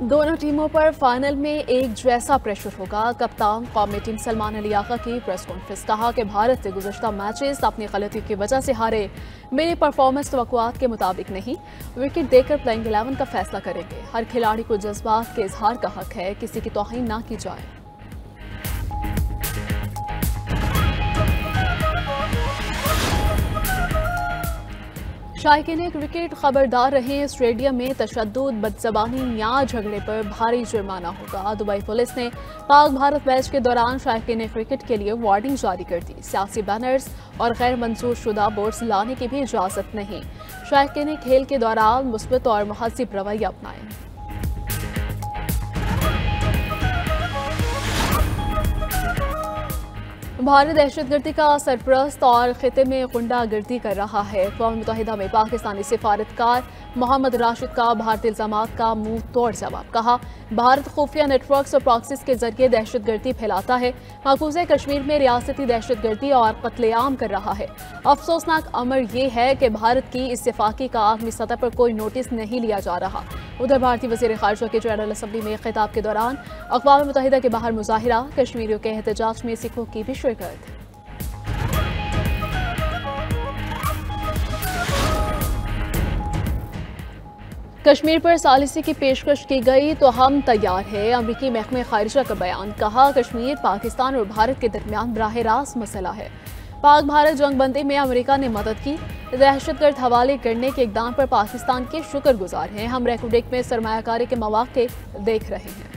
दोनों टीमों पर फाइनल में एक जैसा प्रेशर होगा। कप्तान कौमी टीम सलमान अली आगा की प्रेस कॉन्फ्रेंस, कहा कि भारत से गुज़श्ता मैचेस अपनी गलतियों की वजह से हारे। मेरी परफॉर्मेंस तवक्कुआत के मुताबिक नहीं, विकेट देकर प्लेइंग 11 का फैसला करेंगे। हर खिलाड़ी को जज्बात के इजहार का हक है, किसी की तौहीन ना की जाए। शायकीन क्रिकेट खबरदार रहे, स्टेडियम में तशद्दुद, बदज़बानी या झगड़े पर भारी जुर्माना होगा। दुबई पुलिस ने पाक भारत मैच के दौरान शायकीन क्रिकेट के लिए वार्निंग जारी कर दी। सियासी बैनर्स और गैर मंजूर शुदा बोर्ड्स लाने की भी इजाज़त नहीं। शायकीन खेल के दौरान मुस्बत और महज़िब रवैया अपनाएं। भारत दहशतगर्दी का सरपरस्त और खिते में गुंडागर्दी कर रहा है। अक़वाम मुत्तहिदा में पाकिस्तानी सिफारतकार मोहम्मद राशिद का भारतीय इल्ज़ामात का मुंह तोड़ जवाब, कहा भारत खुफिया नेटवर्क्स और प्रॉक्सीज के जरिए दहशतगर्दी फैलाता है। मकबूजा कश्मीर में रियासती दहशतगर्दी और कत्लेआम कर रहा है। अफसोसनाक अमर ये है कि भारत की इस सिफाकी का आलमी सतह पर कोई नोटिस नहीं लिया जा रहा। उधर भारतीय वज़ीर ख़ारिजा के जनरल असम्बली में खिताब के दौरान अक़वाम मुत्तहिदा के बाहर मुज़ाहिरा, कश्मीरियों के एहतजाज में सिखों की भी शिरकत। कश्मीर पर सालिसी की पेशकश की गई तो हम तैयार हैं, अमरीकी महकमे खारिजा का बयान, कहा कश्मीर पाकिस्तान और भारत के दरमियान बराह रास्त मसला है। पाक भारत जंगबंदी में अमेरिका ने मदद की, दहशतगर्द हवाले करने के इक़दाम पर पाकिस्तान के शुक्रगुजार हैं। हम रेकोडेक में सरमायाकारी के मौके देख रहे हैं।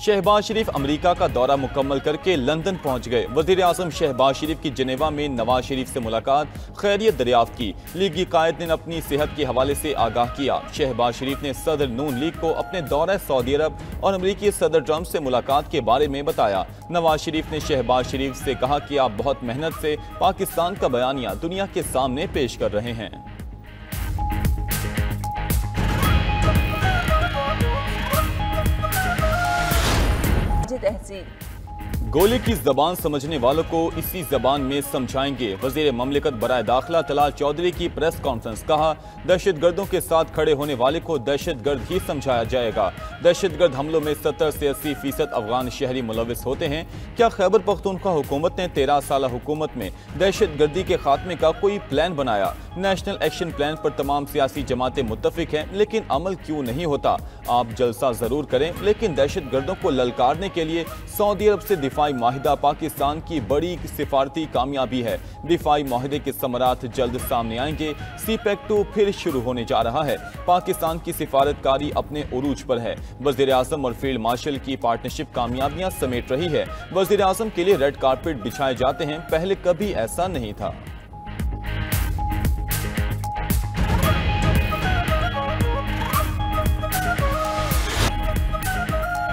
शहबाज शरीफ अमेरिका का दौरा मुकम्मल करके लंदन पहुंच गए। वज़ीर आज़म शहबाज शरीफ की जिनेवा में नवाज शरीफ से मुलाकात, खैरियत दरियाफ्त की। लीगी कायद ने अपनी सेहत के हवाले से आगाह किया। शहबाज शरीफ ने सदर नून लीग को अपने दौरे सऊदी अरब और अमरीकी सदर ट्रंप से मुलाकात के बारे में बताया। नवाज शरीफ ने शहबाज शरीफ से कहा कि आप बहुत मेहनत से पाकिस्तान का बयानिया दुनिया के सामने पेश कर रहे हैं। गोली की जबान समझने वालों को इसी जबान में समझाएंगे। वजीर ममलिकत बराए दाखिला तलाल चौधरी की प्रेस कॉन्फ्रेंस, कहा दहशतगर्दों के साथ खड़े होने वाले को दहशतगर्द ही समझाया जाएगा। दहशतगर्द हमलों में 70 से 80% अफगान शहरी मुलविस होते हैं। क्या खैबर पख्तूनख्वा हुकूमत ने 13 साल हुकूमत में दहशतगर्दी के खात्मे का कोई प्लान बनाया? नेशनल एक्शन प्लान पर तमाम सियासी जमातें मुत्तफिक हैं, लेकिन अमल क्यों नहीं होता? आप जलसा जरूर करें, लेकिन दहशतगर्दों को ललकारने के लिए सऊदी अरब से दिफाई माहिदा पाकिस्तान की बड़ी सिफारती कामयाबी है। दिफाई माहिदे के समरात जल्द सामने आएंगे। CPEC-2 फिर शुरू होने जा रहा है। पाकिस्तान की सिफारतकारी अपने उरूज पर है। वज़ीर आज़म और फील्ड मार्शल की पार्टनरशिप कामयाबियां समेट रही है। वज़ीर आज़म के लिए रेड कारपेट बिछाए जाते हैं, पहले कभी ऐसा नहीं था।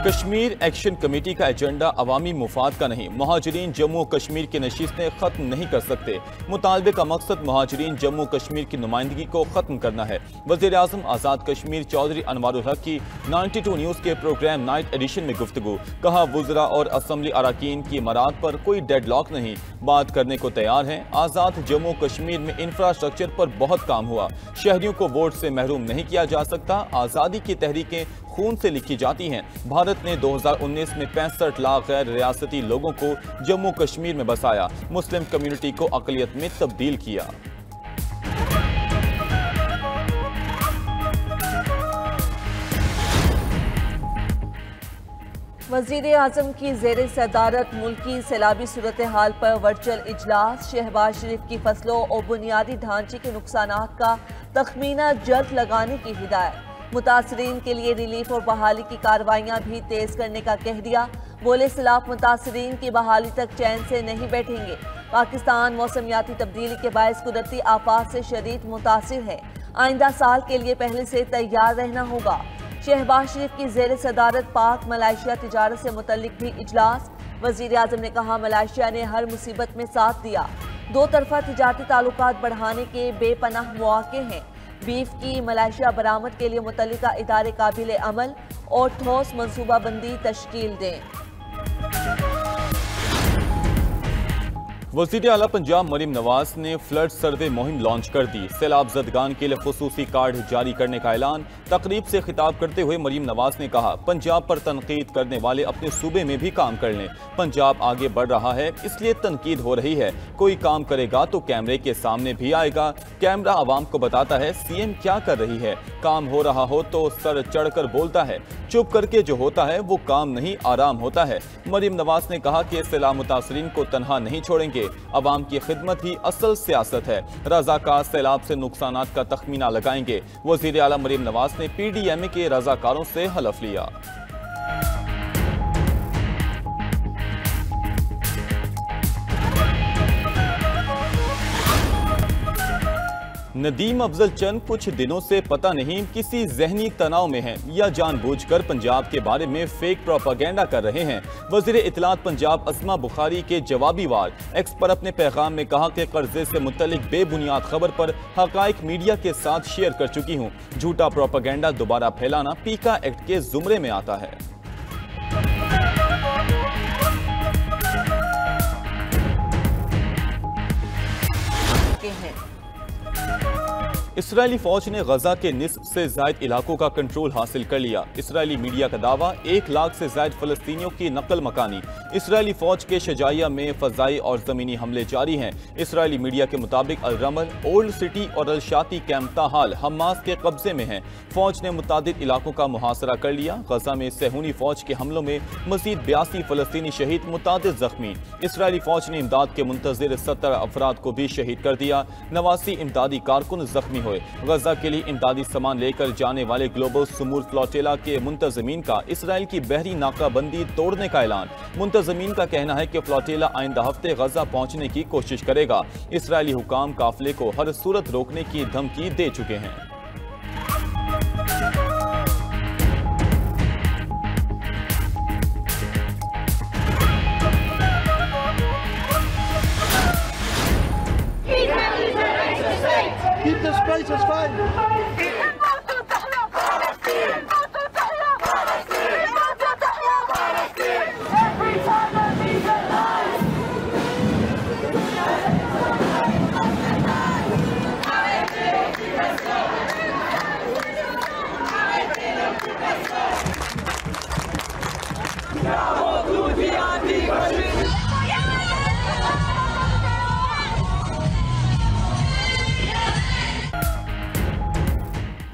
कश्मीर एक्शन कमेटी का एजेंडा अवामी मुफाद का नहीं, महाजरीन जम्मू कश्मीर की नशिस्तें खत्म नहीं कर सकते। मुतालबे का मकसद महाजरीन जम्मू कश्मीर की नुमाइंदगी को खत्म करना है। वज़ीर आज़म आज़ाद कश्मीर चौधरी अनवारुल हक की 92 न्यूज़ के प्रोग्राम नाइट एडिशन में गुफ्तगू, कहा वुज़रा और असम्बली अराकीन की मराद पर कोई डेडलॉक नहीं, बात करने को तैयार हैं। आज़ाद जम्मू कश्मीर में इंफ्रास्ट्रक्चर पर बहुत काम हुआ, शहरियों को वोट से महरूम नहीं किया जा सकता। आज़ादी की तहरीकें खून से लिखी जाती हैं। भारत ने 2019 में 65 लाख गैर रियासती लोगों को जम्मू कश्मीर में बसाया, मुस्लिम कम्युनिटी को अक़लियत में तब्दील किया। वज़ीर आज़म की ज़ेर सदारत मुल्की सैलाबी सूरत हाल पर वर्चुअल इजलास, शहबाज शरीफ की फसलों और बुनियादी ढांचे के नुकसानात का तखमीना जल्द लगाने की हिदायत। मुतासरीन के लिए रिलीफ और बहाली की कार्रवाइयाँ भी तेज करने का कह दिया। बोले सैलाब मुतासरीन की बहाली तक चैन से नहीं बैठेंगे। पाकिस्तान मौसमियाती तब्दीली के बायस कुदरती आफात से शदीद मुतासिर है, आइंदा साल के लिए पहले से तैयार रहना होगा। शहबाज शरीफ की ज़ेर सदारत पाक मलाइशिया तिजारत से मुतल्लिक भी इजलास। वज़ीर आज़म ने कहा मलाइशिया ने हर मुसीबत में साथ दिया, दो तरफा तिजारती ताल्लुकात बढ़ाने के बेपनाह मौके हैं। बीफ की मलाइशिया बरामद के लिए मुतल्लिका इदारे काबिल अमल और ठोस मनसूबाबंदी तश्कील दें। वज़ीर आला पंजाब मरीम नवाज ने फ्लड सर्वे मुहिम लॉन्च कर दी। सैलाब ज़दगान के लिए खुसूसी कार्ड जारी करने का ऐलान। तकरीब से खिताब करते हुए मरीम नवाज ने कहा, पंजाब पर तनकीद करने वाले अपने सूबे में भी काम कर लें। पंजाब आगे बढ़ रहा है, इसलिए तनकीद हो रही है। कोई काम करेगा तो कैमरे के सामने भी आएगा। कैमरा आवाम को बताता है सीएम क्या कर रही है। काम हो रहा हो तो सर चढ़कर बोलता है, चुप करके जो होता है वो काम नहीं आराम होता है। मरीम नवाज ने कहा कि सैलाब मुतासरीन को तनहा नहीं छोड़ेंगे। अवाम की खिदमत ही असल सियासत है। रज़ाकार सैलाब से नुकसानात का तखमीना लगाएंगे। वज़ीर आला मरीम नवाज ने PDMA के रज़ाकारों से हलफ लिया। नदीम अफजल चंद कुछ दिनों से पता नहीं किसी जहनी तनाव में हैं या जानबूझकर पंजाब के बारे में फेक प्रोपागेंडा कर रहे हैं। वज़ीर इत्तलात पंजाब अस्मा बुखारी के जवाबी वार एक्स पर अपने पैगाम में कहा कि कर्जे से मुतल्लिक बेबुनियाद खबर पर हकाइक मीडिया के साथ शेयर कर चुकी हूँ। झूठा प्रोपागेंडा दोबारा फैलाना पीका एक्ट के जुमरे में आता है। इसराइली फौज ने गजा के निस्फ से जायद इलाकों का कंट्रोल हासिल कर लिया। इसराइली मीडिया का दावा 1 लाख से जायद फलस्तीनियों की नकल मकानी। इसराइली फौज के शजाइया में फजाई और जमीनी हमले जारी हैं। इसराइली मीडिया के मुताबिक अल रमल, ओल्ड सिटी और अल शाती कैंप ताहाल हमास के कब्जे में हैं। फौज ने मुतादिद इलाकों का मुहासरा कर लिया। गजा में सहूनी फौज के हमलों में मजीद 82 फलस्तीनी शहीद, मुतादिद जख्मी। इसराइली फौज ने इमदाद के मुंतजिर 70 अफराद को भी शहीद कर दिया। 89 इमदादी कारकुन जख्मी। गजा के लिए इमदादी सामान लेकर जाने वाले ग्लोबल सुमूर फ्लोटेला के मुंतजमीन का इसराइल की बहरी नाकाबंदी तोड़ने का ऐलान। मुंतजमीन का कहना है कि फ्लोटेला आइंदा हफ्ते गजा पहुंचने की कोशिश करेगा। इसराइली हुकाम काफिले को हर सूरत रोकने की धमकी दे चुके हैं। Keep the spaces fine.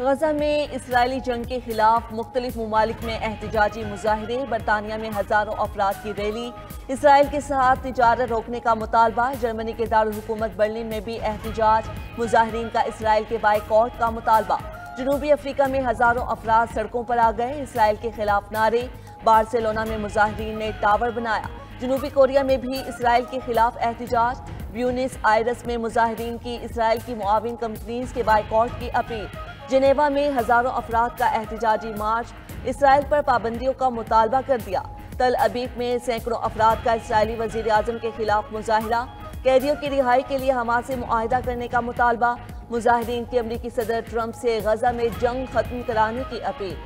गजा में इसराइली जंग के खिलाफ मुख्तलिफ ममालिक में एहतजाजी मुजाहिरे। बरतानिया में हजारों अफराद की रैली। इसराइल के साथ तिजारत रोकने का मुतालबा। जर्मनी के दारुल हुकूमत बर्लिन में भी एहतजाज। मुजाहिरीन का इसराइल के बाइकॉट का मुतालबा। जनूबी अफ्रीका में हजारों अफराद सड़कों पर आ गए। इसराइल के खिलाफ नारे। बार्सिलोना में मुजाहिरीन ने टावर बनाया। जनूबी कोरिया में भी इसराइल के खिलाफ एहतजाज। ब्यूनस आयरस में मुजाहिरीन की इसराइल की मुआविन कंपनीज के बाइकॉट की अपील। जिनेवा में हजारों अफराद का एहतजाजी मार्च। इसराइल पर पाबंदियों का मुतालबा कर दिया। तल अबीब में सैकड़ों अफराद का इसराइली वजीर आजम के खिलाफ मुजाहिरा। कैदियों की रिहाई के लिए हमास से मुआहिदा करने का मुतालबा। मुजाहिरीन की अमरीकी सदर ट्रंप से गजा में जंग खत्म कराने की अपील।